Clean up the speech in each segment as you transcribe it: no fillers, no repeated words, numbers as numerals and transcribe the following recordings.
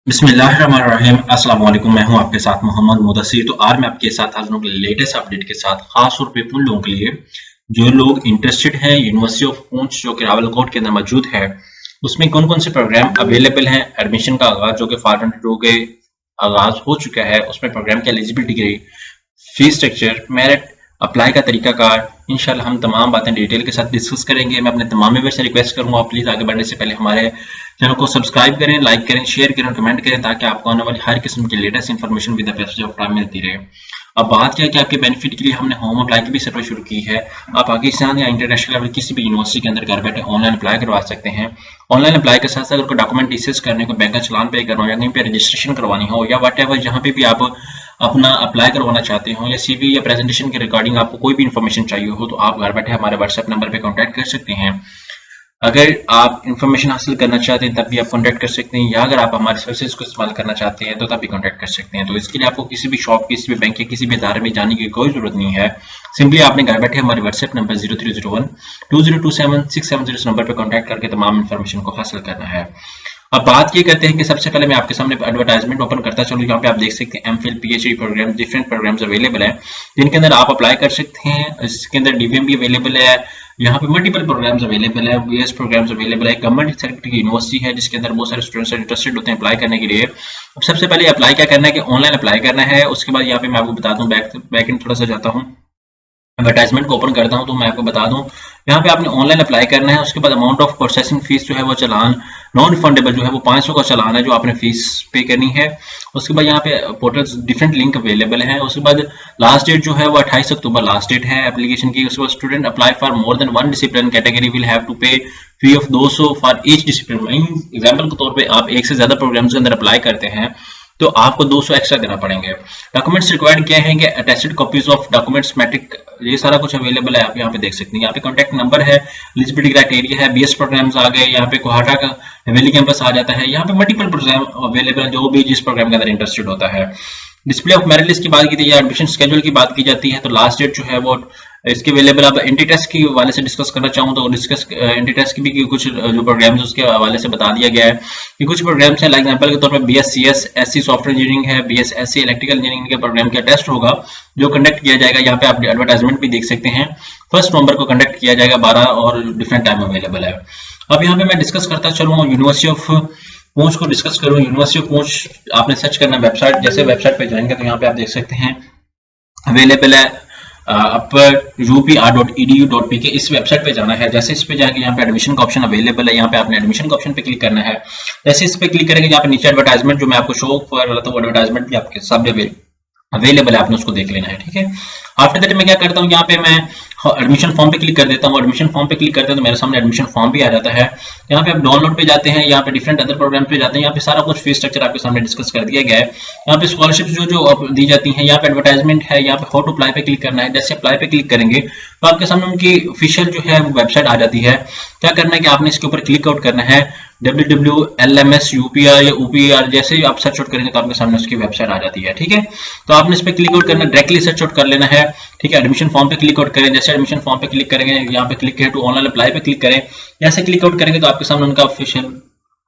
बिस्मिल्लाहिर्रहमानिर्रहीम। अस्सलाम वालेकुम। मैं हूं आपके साथ मोहम्मद मुदस्सिर। तो आज मैं आपके साथ हाजिर हूं लेटेस्ट अपडेट के साथ, खास तौर पे उन लोगों के लिए जो लोग इंटरेस्टेड हैं यूनिवर्सिटी ऑफ पूंछ जो कि रावलकोट के अंदर मौजूद है, उसमें कौन कौन से प्रोग्राम अवेलेबल हैं। एडमिशन का आगाज जो कि 502 के आगाज हो चुका है, उसमें प्रोग्राम की eligibility, fees structure, merit, apply का तरीकाकार, इंशाल्लाह हम तमाम बातें डिटेल के साथ डिस्कस करेंगे। मैं अपने तमाम व्यूअर्स से रिक्वेस्ट करूंगा प्लीज आगे बढ़ने से पहले हमारे चैनल को सब्सक्राइब करें, लाइक करें, शेयर करें और कमेंट करें ताकि आपको आने वाली हर किस्म की latest information with the passage of time मिलती रहे। अब बात क्या है कि आपके बेनिफिट के लिए हमने होम अप्लाई की भी सर्विस शुरू की है। आप पाकिस्तान या इंटरनेशनल लेवल किसी भी यूनिवर्सिटी के अंदर घर बैठे ऑनलाइन अप्लाई करवा सकते हैं। ऑनलाइन अप्लाई के साथ साथ अगर कोई डॉक्यूमेंट इशूज करने को, बैंक का चलान पे करना हो या कहीं पे रजिस्ट्रेशन करवानी हो या वट एवर जहाँ पे भी आप अपना अप्लाई करवाना चाहते हो या सीवी या प्रेजेंटेशन के रिगार्डिंग आपको कोई भी इन्फॉर्मेशन चाहिए हो, तो आप घर बैठे हमारे व्हाट्सएप नंबर पे कांटेक्ट कर सकते हैं। अगर आप इन्फॉर्मेशन हासिल करना चाहते हैं तब भी आप कांटेक्ट कर सकते हैं, या अगर आप हमारे सर्विसेज को इस्तेमाल करना चाहते हैं तो तब भी कांटेक्ट कर सकते हैं। तो इसके लिए आपको किसी भी शॉप, किसी भी बैंक या किसी भी इदारे में जाने की कोई जरूरत नहीं है। सिंपली आपने घर बैठे हमारे व्हाट्सएप नंबर 0301 2027 670 नंबर पर कॉन्टैक्ट करके तमाम इन्फॉर्मेशन को हासिल करना है। अब बात ये करते हैं कि सबसे पहले मैं आपके सामने एडवर्टाइजमेंट ओपन करता चलूँ। यहाँ पे आप देख सकते हैं MPhil, PhD program, different programs available हैं जिनके अंदर आप अप्लाई कर सकते हैं। इसके अंदर डीवीएम भी अवेलेबल है, यहाँ पे मल्टीपल प्रोग्राम्स अवेलेबल है, बीएस प्रोग्राम्स अवेलेबल है। गवर्नमेंट सेक्टर की यूनिवर्सिटी है जिसके अंदर बहुत सारे स्टूडेंट्स इंटरेस्टेड होते हैं अप्लाई करने के लिए। अब सबसे पहले अप्लाई क्या करना है कि ऑनलाइन अप्लाई करना है। उसके बाद यहाँ पे मैं आपको बता दूं, बैक एंड थोड़ा सा जाता हूँ, एडवर्टाइजमेंट को ओपन करता हूं तो मैं आपको बता दूं, यहाँ पे आपने ऑनलाइन अप्लाई करना है। उसके बाद अमाउंट ऑफ प्रोसेसिंग फीस जो है वो चालान नॉन रिफंडेबल जो है वो 500 का चालान है जो आपने फीस पे करनी है। उसके बाद यहाँ पे पोर्टल डिफरेंट लिंक अवेलेबल है। उसके बाद लास्ट डेट जो है वो 28 अक्टूबर लास्ट डेट है एप्लीकेशन की। उसके बाद student apply for more than one discipline category will have to pay fee of 200 for each discipline. Example के तौर पे आप एक से ज्यादा प्रोग्राम्स के अंदर अप्लाई करते हैं तो आपको 200 एक्स्ट्रा देना पड़ेंगे। डॉक्यूमेंट्स रिक्वायर्ड क्या है कि attached copies of documents, matric, ये सारा कुछ अवेलेबल है। आप यहाँ पे देख सकते हैं, यहाँ पे कॉन्टैक्ट नंबर है, एलिजिबिलिटी क्राइटेरिया है, बीएस प्रोग्राम्स आ गए, यहाँ पे कोहाटा का हवेली कैंपस आ जाता है। यहाँ पे मल्टीपल प्रोग्राम अवेलेबल है जो भी जिस प्रोग्राम के अंदर इंटरेस्टेड होता है। डिस्प्ले ऑफ मेरिट लिस्ट की बात की थी या एडमिशन स्केड्यूल की बात की जाती है तो लास्ट डेट जो है वो इसके अवेलेबल। अब एंटी टेस्ट के हवाले से डिस्कस करना चाहूँ तो डिस्कस एंटी टेस्ट की भी कुछ जो प्रोग्राम्स उसके हवाले से बता दिया गया है कि कुछ प्रोग्राम्स हैं। लाइक एग्जांपल के तौर पर BScs एससी सॉफ्टवेयर इंजीनियरिंग है, BSsc इलेक्ट्रिकल इंजीनियरिंग के प्रोग्राम का टेस्ट होगा जो कंडक्ट किया जाएगा। यहाँ पे आप एडवर्टाइजमेंट भी देख सकते हैं, 1 नवंबर को कंडक्ट किया जाएगा, 12 और डिफरेंट टाइम अवेलेबल है। अब यहाँ पे मैं डिस्कस करता चलूँ यूनिवर्सिटी ऑफ पूंछ को डिस्कस करूँ। यूनिवर्सिटी ऑफ पूंछ आपने सर्च करना वेबसाइट, जैसे वेबसाइट पे जाएंगे तो यहाँ पे आप देख सकते हैं अवेलेबल है upr.upr.edu.pk। इस वेबसाइट पे जाना है। जैसे इस पे जाएंगे यहाँ पे एडमिशन का ऑप्शन अवेलेबल है, यहाँ पे आपने एडमिशन का ऑप्शन पे क्लिक करना है। जैसे इस पे क्लिक करेंगे यहाँ पे नीचे एडवर्टाइजमेंट जो मैं आपको शो कर रहा था वो एडवर्टाइजमेंट भी आपके सामने अवेलेबल है, आपने उसको देख लेना है। ठीक है, आफ्टर दैट मैं क्या करता हूँ, यहाँ पे मैं एडमिशन फॉर्म पे क्लिक कर देता हूँ। एडमिशन फॉर्म पे क्लिक करते हैं तो मेरे सामने एडमिशन फॉर्म भी आ जाता है। यहाँ पे आप डाउनलोड पे जाते हैं, यहाँ पे डिफरेंट अदर प्रोग्राम पे जाते हैं, यहाँ पे सारा कुछ फीस स्ट्रक्चर आपके सामने डिस्कस कर दिया गया है। यहाँ पे स्कॉलरशिप जो दी जाती है, यहाँ पे एडवर्टाइजमेंट है, यहाँ पे हाउ टू अप्लाई पे क्लिक करना है। जैसे अप्लाई पे क्लिक करेंगे तो आपके सामने उनकी ऑफिशियल जो है वो वेबसाइट आ जाती है। क्या करना है कि आपने इसके ऊपर क्लिक आउट करना है, www.lmsupr या upr जैसे आप सर्च आउट करेंगे तो आपके सामने उसकी वेबसाइट आ जाती है। ठीक है, तो आपने इस पे क्लिक आउट करना, डायरेक्टली सर्च आउट कर लेना है। ठीक है, एडमिशन फॉर्म पे क्लिक आउट करें। जैसे एडमिशन फॉर्म पे क्लिक करेंगे, यहाँ पे क्लिक टू ऑनलाइन अप्लाई पे क्लिक करें। जैसे क्लिक आउट करेंगे तो आपके सामने उनका ऑफिशियल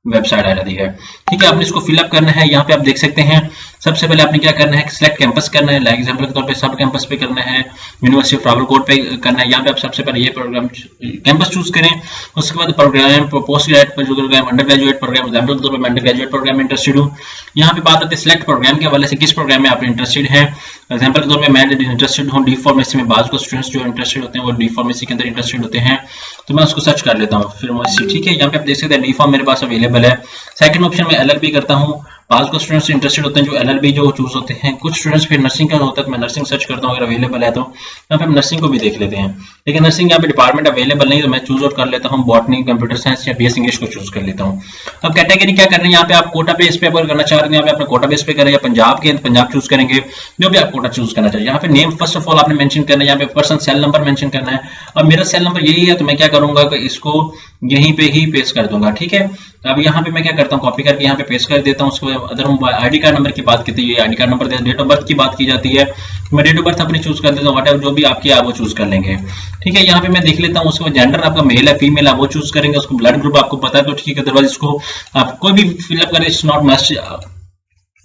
वेबसाइट आ जाती है। ठीक है, आपने इसको फिलअप करना है। यहाँ पे आप देख सकते हैं सबसे पहले आपने क्या करना है, सिलेक्ट कैंपस करना है। लाइक एग्जांपल के तौर पे सब कैंपस पे करना है, यूनिवर्सिटी ऑफ रावलकोट पे करना है। यहाँ पे आप सबसे पहले ये प्रोग्राम कैंपस चूज करें। उसके बाद program post graduate program, under graduate program, example के तौर पे मैं अंडर ग्रेजुएट प्रोग्राम में इंटरेस्टेड हूँ। यहाँ पे बात आती है सिलेक्ट प्रोग्राम के हवाले से, किस प्रोग्राम में आप इंटरेस्टेड हैं। एग्जांपल के तौर पे मैं इंटरेस्टेड हूँ डी फार्मेसी में। बाज को स्टूडेंट्स जो इंटरेस्टेड होते हैं वो डी फार्मेसी के अंदर इंटरेस्टेड होते हैं, तो मैं उसको सर्च कर लेता हूँ फार्मेसी। ठीक है, यहाँ पे आप देख सकते हैं डी फार्म मेरे पास अवेलेबल है। सेकंड ऑप्शन में LLB करता हूँ। बाज को स्टूडेंट्स इंटरेस्टेड होते हैं जो LLB जो चूज होते हैं। कुछ स्टूडेंट्स फिर नर्सिंग का होता है तो मैं नर्सिंग सर्च करता हूँ, अगर अवेलेबल है तो यहाँ पे हम नर्सिंग को भी देख लेते हैं। लेकिन नर्सिंग यहाँ पे डिपार्टमेंट अवेलेबल नहीं तो मैं चूज आउट कर लेता हूँ बॉटनी, कंप्यूटर साइंस या BS इंग्लिश को चूज कर लेता हूँ। अब कैटेगरी क्या करना है, यहाँ पे आप कोटा बेस पे अगर करना चाह रहे हैं, यहाँ पे अपने कोटा बेस पे करें या पंजाब के पंजाब चूज करेंगे, जो भी आप कोटा चूज करना चाहिए। यहाँ पे नेम फर्स्ट ऑफ ऑल आपने मेंशन करना है, यहाँ पे पर्सन सेल नंबर मेंशन करना है। अब मेरा सेल नंबर यही है तो मैं क्या करूंगा कि इसको यहीं पे ही पेस्ट कर दूंगा। ठीक है, अब यहाँ पे मैं क्या करता हूँ, कॉपी करके यहाँ पे पेस्ट कर देता हूँ। उसको अदर हम आईडी कार्ड नंबर की बात करते हैं, ID card number, date of birth की बात की जाती है, मैं डेट ऑफ बर्थ अपनी चूज कर देता हूँ, वट जो भी आपकी आप वो चूज कर लेंगे। ठीक है, यहाँ पे मैं देख लेता हूँ उसको जेंडर आपका मेल है फीमेल आप वो चूज करेंगे, उसको ब्लड ग्रुप आपको पता है तो ठीक है, अदरवाइज इसको आप कोई भी फिलअप करें, इट्स नॉट मस्ट।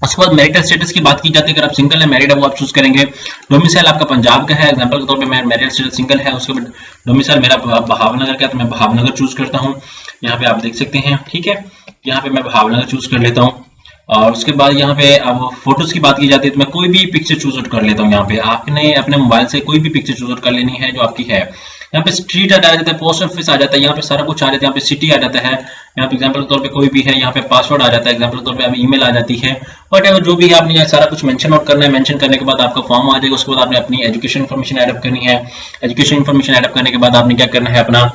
उसके बाद मैरिटल स्टेटस की बात की जाती है, अगर आप सिंगल है मैरिड है वो आप चूज करेंगे। डोमिसाइल आपका पंजाब का है, एग्जांपल के तौर पे मैं मैरिटल स्टेटस सिंगल है, उसके बाद डोमिसाइल मेरा भावनगर का है तो मैं भावनगर चूज करता हूँ। यहाँ पे आप देख सकते हैं। ठीक है, यहाँ पे मैं भावनगर चूज कर लेता हूँ। और उसके बाद यहाँ पे अब फोटोज की बात की जाती है तो मैं कोई भी पिक्चर चूज आउट कर लेता हूँ। यहाँ पे आपने अपने मोबाइल से कोई भी पिक्चर चूज आउट कर लेनी है जो आपकी है। यहाँ पे स्ट्रीट आ जाता है, पोस्ट ऑफिस आ जाता है, यहाँ पे सारा कुछ आ जाता है, यहाँ पे सिटी आ जाता है, यहाँ पे एग्जाम्पल के तौर पे कोई भी है, यहाँ पे पासवर्ड आ जाता है, एग्जाम्पल के तौर पे अभी ईमेल आ जाती है, वट एवर जो भी है आपने सारा कुछ मेंशन आउट करना है। मेंशन करने के बाद आपका फॉर्म आ जाएगा, उसके बाद आपने अपनी एजुकेशन इन्फॉर्मेशन एडअप करनी है। एजुकेशन इन्फॉर्मेशन एडअप करने के बाद आपने क्या करना है, अपना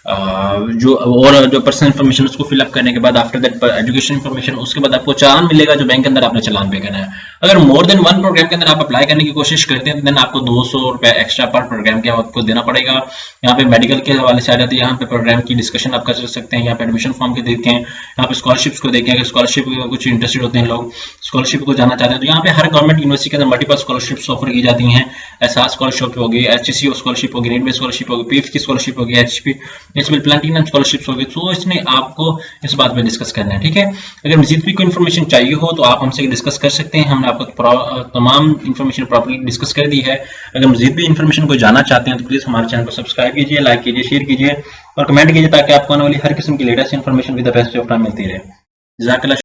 जो पर्सनल इन्फॉर्मेशन उसको फिलअप करने के बाद आफ्टर दैट एजुकेशन इन्फॉर्मेशन, उसके बाद आपको चालान मिलेगा जो बैंक के अंदर आपने चालान पे करना है। अगर मोर देन वन प्रोग्राम के अंदर आप अप्लाई करने की कोशिश करते हैं देन आपको 200 रुपए एक्स्ट्रा पर प्रोग्राम के आपको देना पड़ेगा। यहाँ पे मेडिकल के हवाले से आ जाती है, यहाँ पे प्रोग्राम की डिस्कशन आप कर सकते हैं, यहाँ पे एडमिशन फॉर्म के देखें, यहाँ पे स्कॉलरशिप्स को देखें, स्कॉलरशिप कुछ इंटरेस्टेड होते हैं लोग, स्कॉलरशिप को जाना चाहते हैं तो यहाँ पे हर गवर्नमेंट यूनिवर्सिटी के अंदर मल्टीपल स्कॉलरशिप्स ऑफर की जाती हैं। एसआर स्कॉलरशिप होगी, एचसीसी स्कॉलरशिप होगी, नीट बेस्ड स्कॉलरशिप होगी, पीएफ की स्कॉलरशिप होगी, एचपी इसमें प्लैटिनम स्कॉलरशिप्स होगी। तो इसमें आपको इस बात पे डिस्कस करना है। ठीक है, अगर मजीद भी कोई इन्फॉर्मेशन चाहिए हो तो आप हमसे डिस्कस कर सकते हैं, हमने आपको तमाम इन्फॉर्मेशन प्रॉपर्ली डिस्कस कर दी है। अगर मजीद भी इन्फॉर्मेशन को जानना चाहते हैं तो प्लीज हमारे चैनल को सब्सक्राइब कीजिए, लाइक कीजिए, शेयर कीजिए और कमेंट कीजिए ताकि आपको आने वाली हर किस्म की latest information with the best of time मिलती रहे। जज़ाकल्लाह।